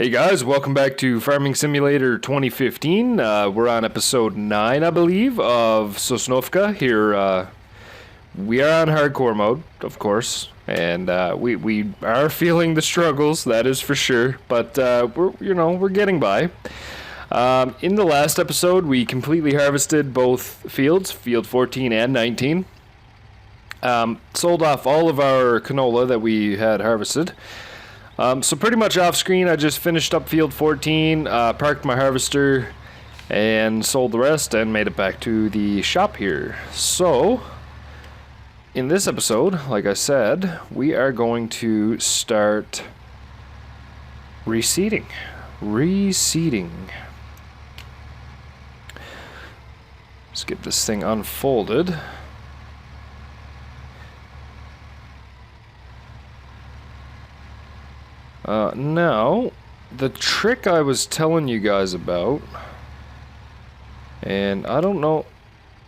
Hey guys, welcome back to Farming Simulator 2015. We're on episode 9, I believe, of Sosnovka. Here, we are on hardcore mode, of course, and we are feeling the struggles, that is for sure. But we're getting by. In the last episode, we completely harvested both fields, field 14 and 19. Sold off all of our canola that we had harvested. So pretty much off screen, I just finished up field 14, parked my harvester, and sold the rest, and made it back to the shop here. So, in this episode, like I said, we are going to start reseeding. Let's get this thing unfolded. Now, the trick I was telling you guys about, and I don't know,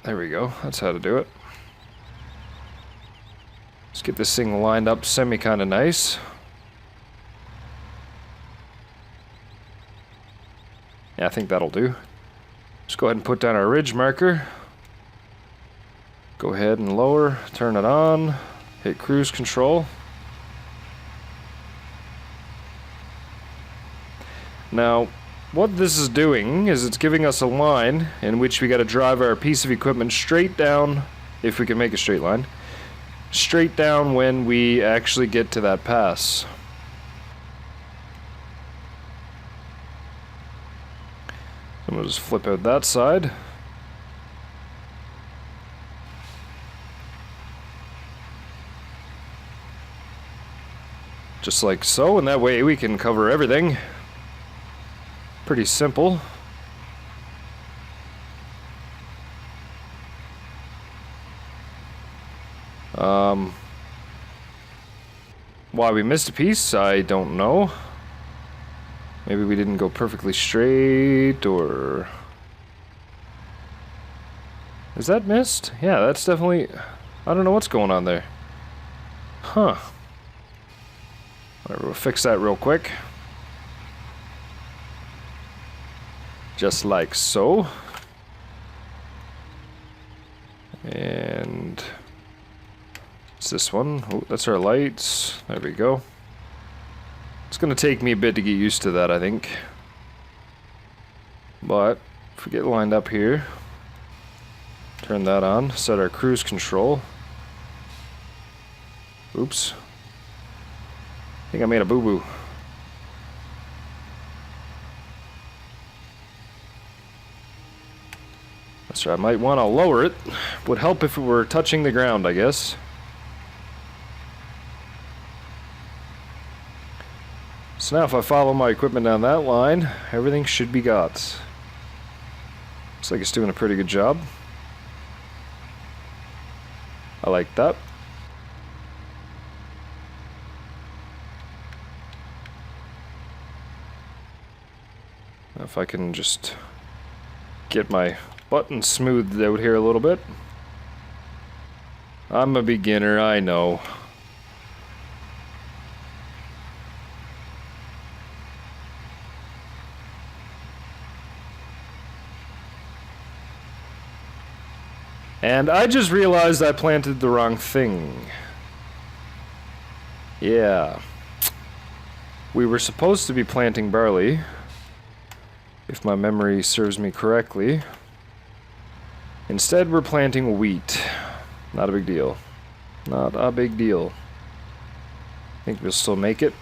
there we go, that's how to do it. Let's get this thing lined up kind of nice. Yeah, I think that'll do. Just go ahead and put down our ridge marker. Go ahead and lower, turn it on, hit cruise control. Now, what this is doing is it's giving us a line in which we got to drive our piece of equipment straight down, if we can make a straight line, straight down when we actually get to that pass. So I'm going to just flip out that side. Just like so, and that way we can cover everything. Pretty simple. Why we missed a piece, I don't know. Maybe we didn't go perfectly straight, or... Is that missed? Yeah, that's definitely... I don't know what's going on there. Huh. Alright, we'll fix that real quick. Just like so. And it's this one. Oh, that's our lights. There we go. It's gonna take me a bit to get used to that, I think. But if we get lined up here, turn that on, set our cruise control. Oops. I think I made a boo-boo. So I might want to lower it. Would help if it were touching the ground, I guess. So now if I follow my equipment down that line, everything should be got. Looks like it's doing a pretty good job. I like that. If I can just get my button smoothed out here a little bit. I'm a beginner, I know. And I just realized I planted the wrong thing. Yeah. We were supposed to be planting barley, if my memory serves me correctly. Instead, we're planting wheat. Not a big deal. Not a big deal. I think we'll still make it.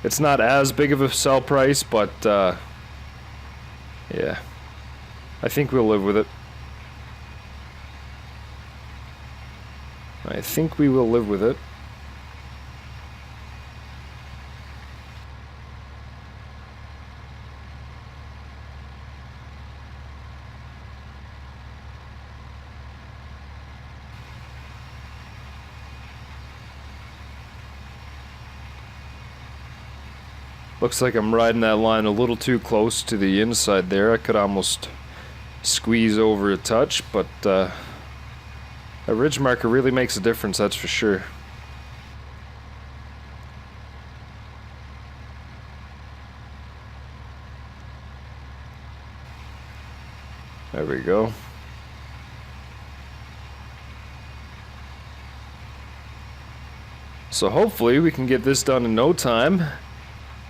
It's not as big of a sell price, but yeah. I think we'll live with it. I think we will live with it. Looks like I'm riding that line a little too close to the inside there. I could almost squeeze over a touch, but a ridge marker really makes a difference, that's for sure. There we go. So hopefully we can get this done in no time.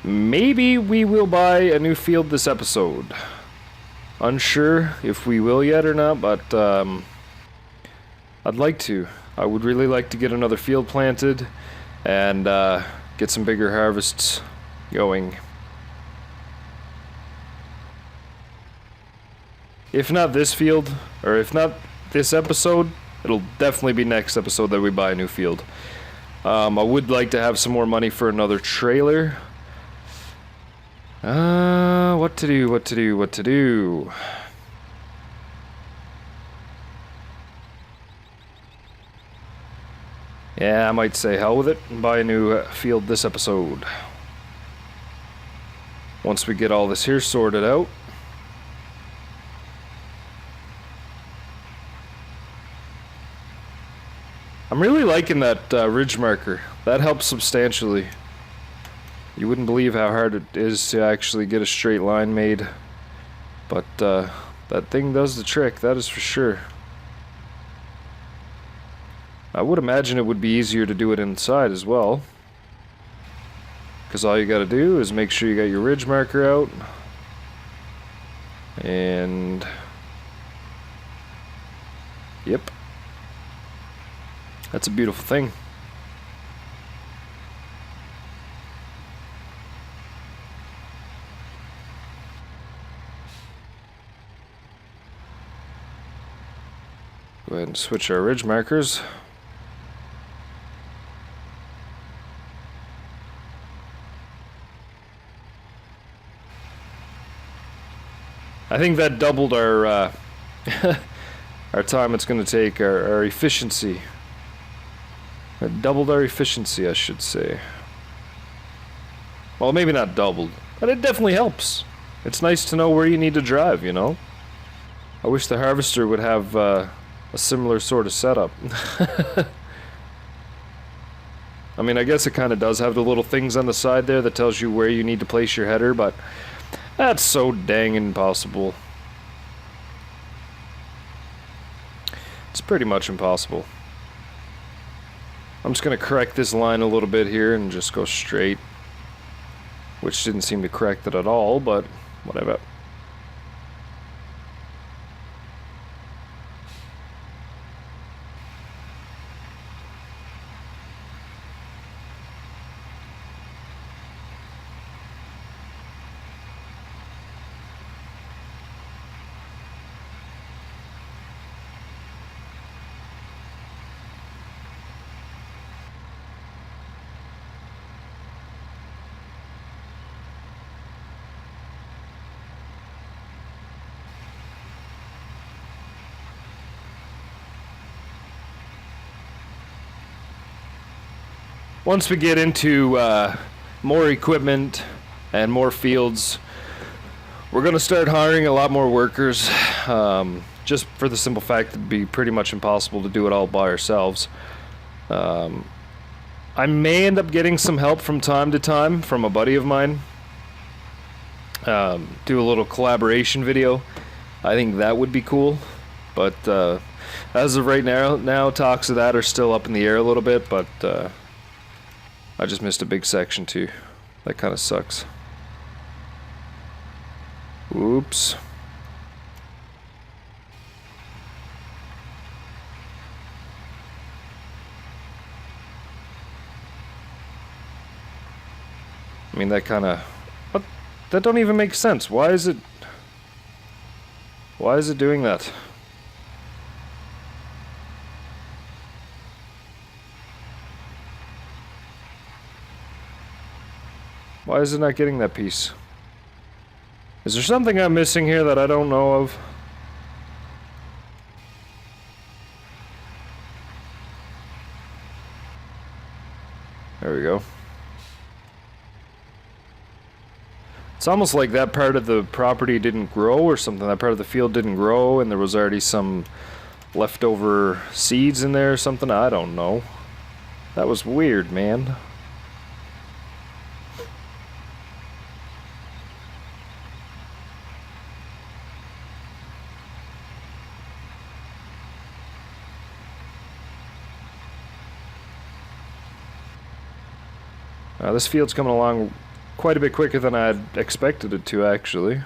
Maybe we will buy a new field this episode. Unsure if we will yet or not, but I'd like to. I would really like to get another field planted and get some bigger harvests going. If not this field, or if not this episode, it'll definitely be next episode that we buy a new field. I would like to have some more money for another trailer. What to do? Yeah, I might say hell with it and buy a new field this episode. Once we get all this here sorted out. I'm really liking that ridge marker. That helps substantially. You wouldn't believe how hard it is to actually get a straight line made. But that thing does the trick, that is for sure. I would imagine it would be easier to do it inside as well. Because all you gotta do is make sure you got your ridge marker out. And... yep. That's a beautiful thing. Go ahead and switch our ridge markers. I think that doubled our our time it's going to take, our efficiency. It doubled our efficiency, I should say. Well, maybe not doubled, but it definitely helps. It's nice to know where you need to drive, you know? I wish the harvester would have a similar sort of setup. I mean, I guess it kind of does have the little things on the side there that tells you where you need to place your header, but that's so dang impossible. It's pretty much impossible. I'm just going to correct this line a little bit here and just go straight. Which didn't seem to correct it at all, but whatever. Once we get into more equipment and more fields, we're going to start hiring a lot more workers, just for the simple fact that it'd be pretty much impossible to do it all by ourselves. I may end up getting some help from time to time from a buddy of mine. Do a little collaboration video. I think that would be cool, but as of right now talks of that are still up in the air a little bit, but I just missed a big section too. That kind of sucks. Oops. I mean, that kind of... what? That don't even make sense. Why is it doing that? Why is it not getting that piece? Is there something I'm missing here that I don't know of? There we go. It's almost like that part of the property didn't grow or something. That part of the field didn't grow and there was already some leftover seeds in there or something. I don't know. That was weird, man. This field's coming along quite a bit quicker than I had expected it to, actually.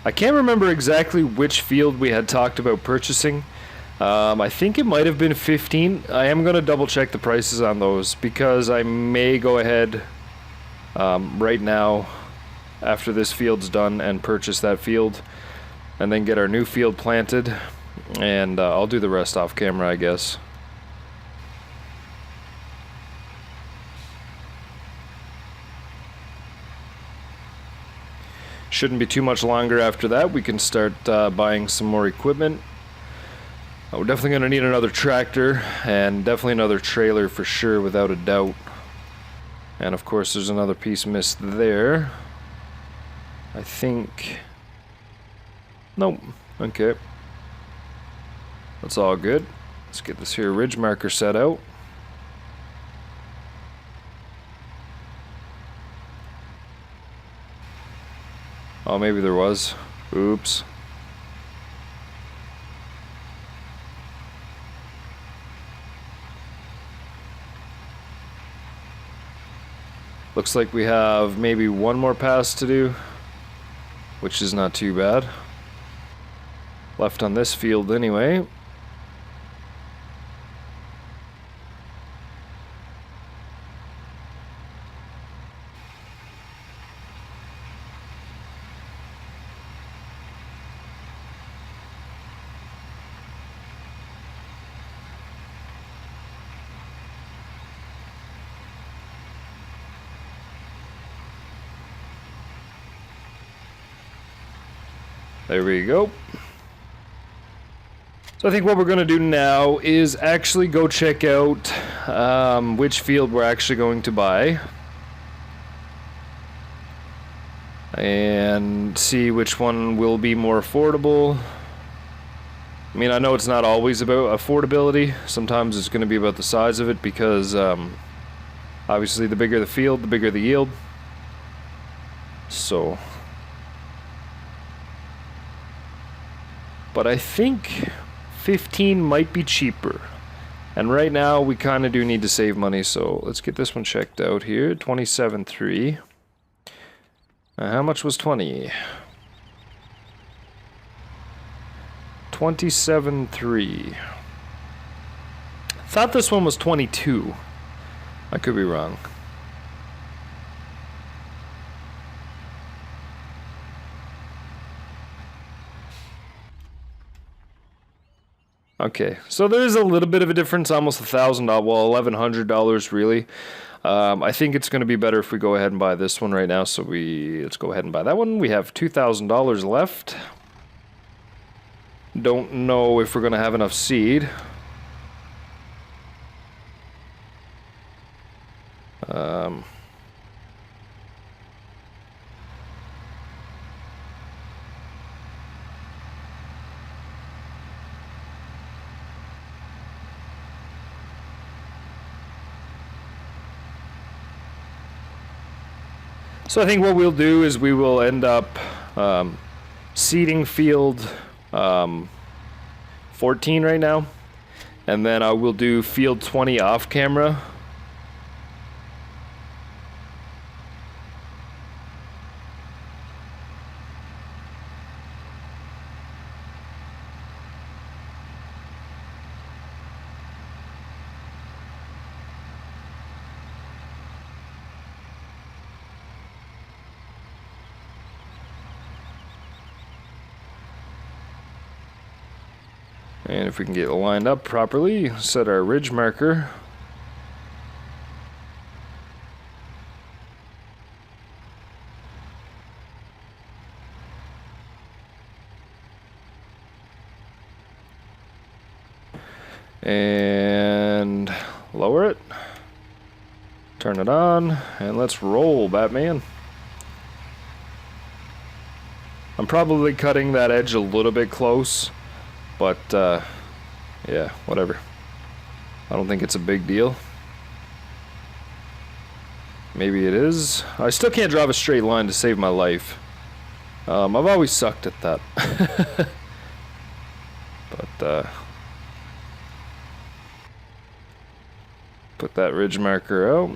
I can't remember exactly which field we had talked about purchasing. I think it might have been 15. I am going to double check the prices on those because I may go ahead right now after this field's done and purchase that field and then get our new field planted, and I'll do the rest off camera, I guess. Shouldn't be too much longer after that. We can start buying some more equipment. We're definitely going to need another tractor and definitely another trailer for sure, without a doubt. And of course there's another piece missed there. I think... Nope. Okay. That's all good. Let's get this here ridge marker set out. Oh, maybe there was. Oops. Looks like we have maybe one more pass to do, which is not too bad. Left on this field anyway. There we go. So I think what we're going to do now is actually go check out which field we're actually going to buy. And see which one will be more affordable. I mean, I know it's not always about affordability. Sometimes it's going to be about the size of it because obviously the bigger the field, the bigger the yield. So... But I think 15 might be cheaper. And right now we kind of do need to save money, so let's get this one checked out here. 27.3. How much was 20? 27.3. Thought this one was 22. I could be wrong. Okay, so there is a little bit of a difference, almost $1,000, well, $1,100 really. I think it's going to be better if we go ahead and buy this one right now, so let's go ahead and buy that one. We have $2,000 left. Don't know if we're going to have enough seed. So I think what we'll do is we will end up seeding field 14 right now, and then I will do field 20 off camera. And if we can get it lined up properly, set our ridge marker. And lower it. Turn it on, and let's roll, Batman. I'm probably cutting that edge a little bit close. But, yeah, whatever. I don't think it's a big deal. Maybe it is. I still can't draw a straight line to save my life. I've always sucked at that. But, put that ridge marker out.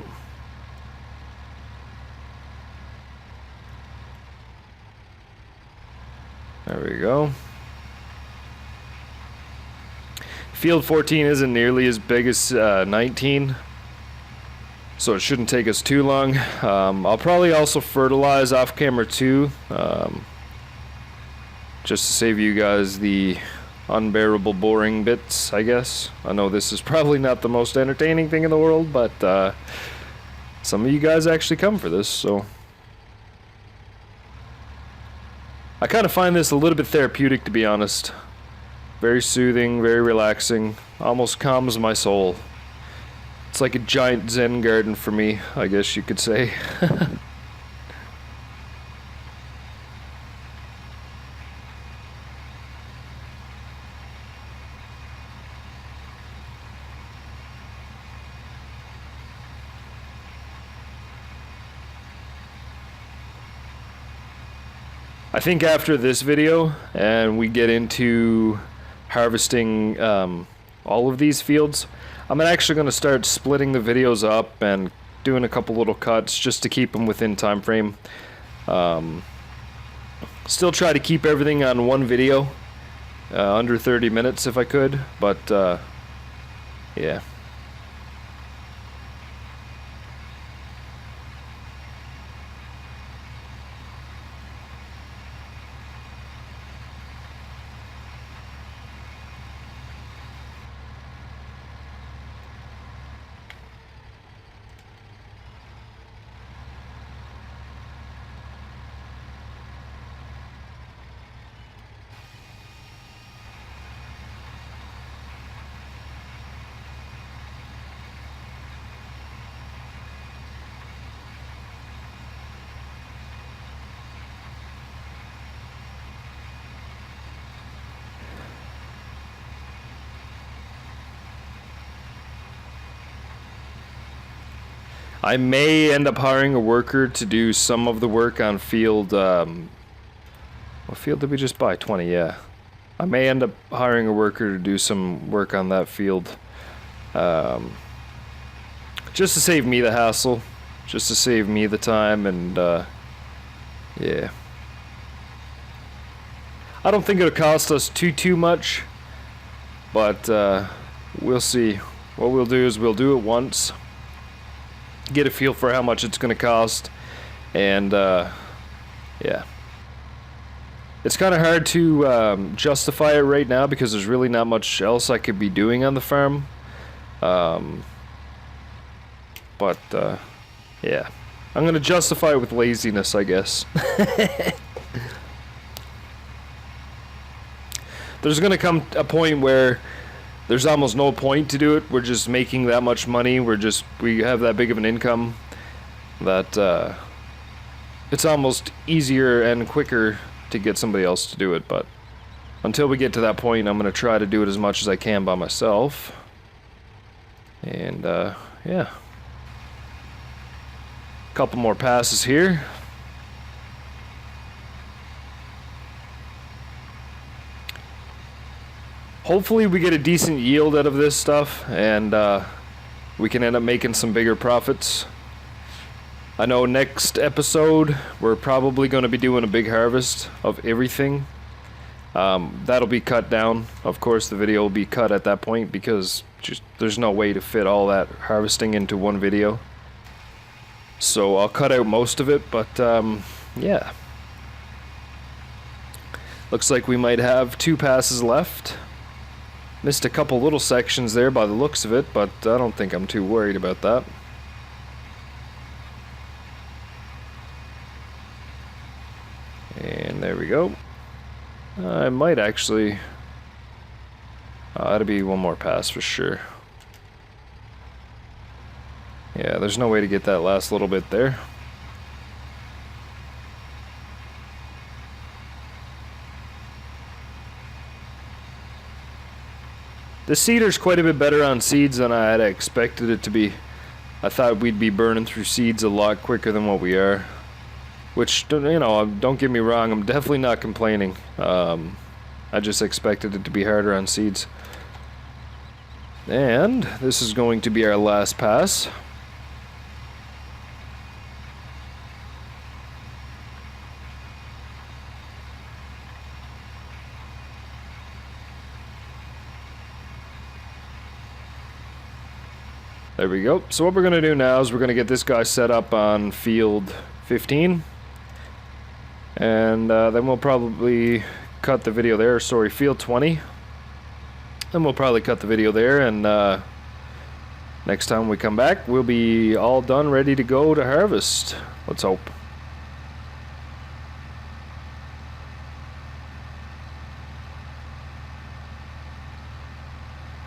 There we go. Field 14 isn't nearly as big as 19, so it shouldn't take us too long. I'll probably also fertilize off camera too, just to save you guys the unbearable boring bits, I guess. I know this is probably not the most entertaining thing in the world, but some of you guys actually come for this, so I kind of find this a little bit therapeutic, to be honest. Very soothing, very relaxing, almost calms my soul. It's like a giant Zen garden for me, I guess you could say. I think after this video and we get into harvesting all of these fields, I'm actually going to start splitting the videos up and doing a couple little cuts just to keep them within time frame. Still try to keep everything on one video, under 30 minutes if I could, but yeah. I may end up hiring a worker to do some of the work on field, what field did we just buy? 20, yeah. I may end up hiring a worker to do some work on that field. Just to save me the hassle. Just to save me the time and, yeah. I don't think it'll cost us too much, but, we'll see. What we'll do is we'll do it once. Get a feel for how much it's going to cost, and yeah, it's kind of hard to justify it right now because there's really not much else I could be doing on the farm, but yeah, I'm going to justify it with laziness, I guess. There's going to come a point where there's almost no point to do it. We're just making that much money. We have that big of an income that it's almost easier and quicker to get somebody else to do it. But until we get to that point, I'm going to try to do it as much as I can by myself. And yeah, a couple more passes here. Hopefully we get a decent yield out of this stuff, and we can end up making some bigger profits. I know next episode we're probably going to be doing a big harvest of everything. That'll be cut down. Of course the video will be cut at that point because there's no way to fit all that harvesting into one video. So I'll cut out most of it, but yeah. Looks like we might have 2 passes left. Missed a couple little sections there by the looks of it, but I don't think I'm too worried about that. And there we go. I might actually... that'll be one more pass for sure. Yeah, there's no way to get that last little bit there. The seeder's quite a bit better on seeds than I had expected it to be. I thought we'd be burning through seeds a lot quicker than what we are. Which, you know, don't get me wrong, I'm definitely not complaining. I just expected it to be harder on seeds. And this is going to be our last pass. There we go. So what we're going to do now is we're going to get this guy set up on field 15. And then we'll probably cut the video there. Sorry, field 20. Then we'll probably cut the video there, and next time we come back, we'll be all done, ready to go to harvest. Let's hope.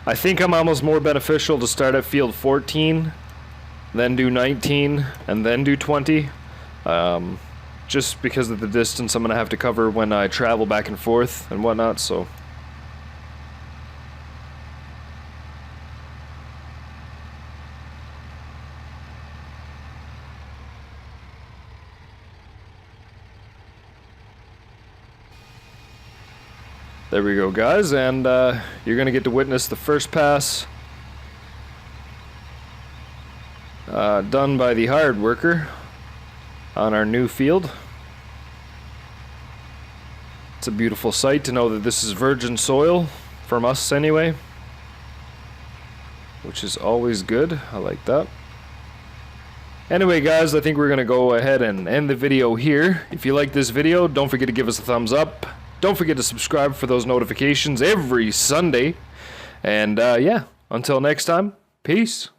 I think I'm almost more beneficial to start at field 14, then do 19, and then do 20. Just because of the distance I'm going to have to cover when I travel back and forth and whatnot, so... There we go, guys, and you're going to get to witness the first pass done by the hired worker on our new field. It's a beautiful sight to know that this is virgin soil, from us anyway, which is always good. I like that. Anyway, guys, I think we're going to go ahead and end the video here. If you like this video, don't forget to give us a thumbs up. Don't forget to subscribe for those notifications every Sunday. And yeah, until next time, peace.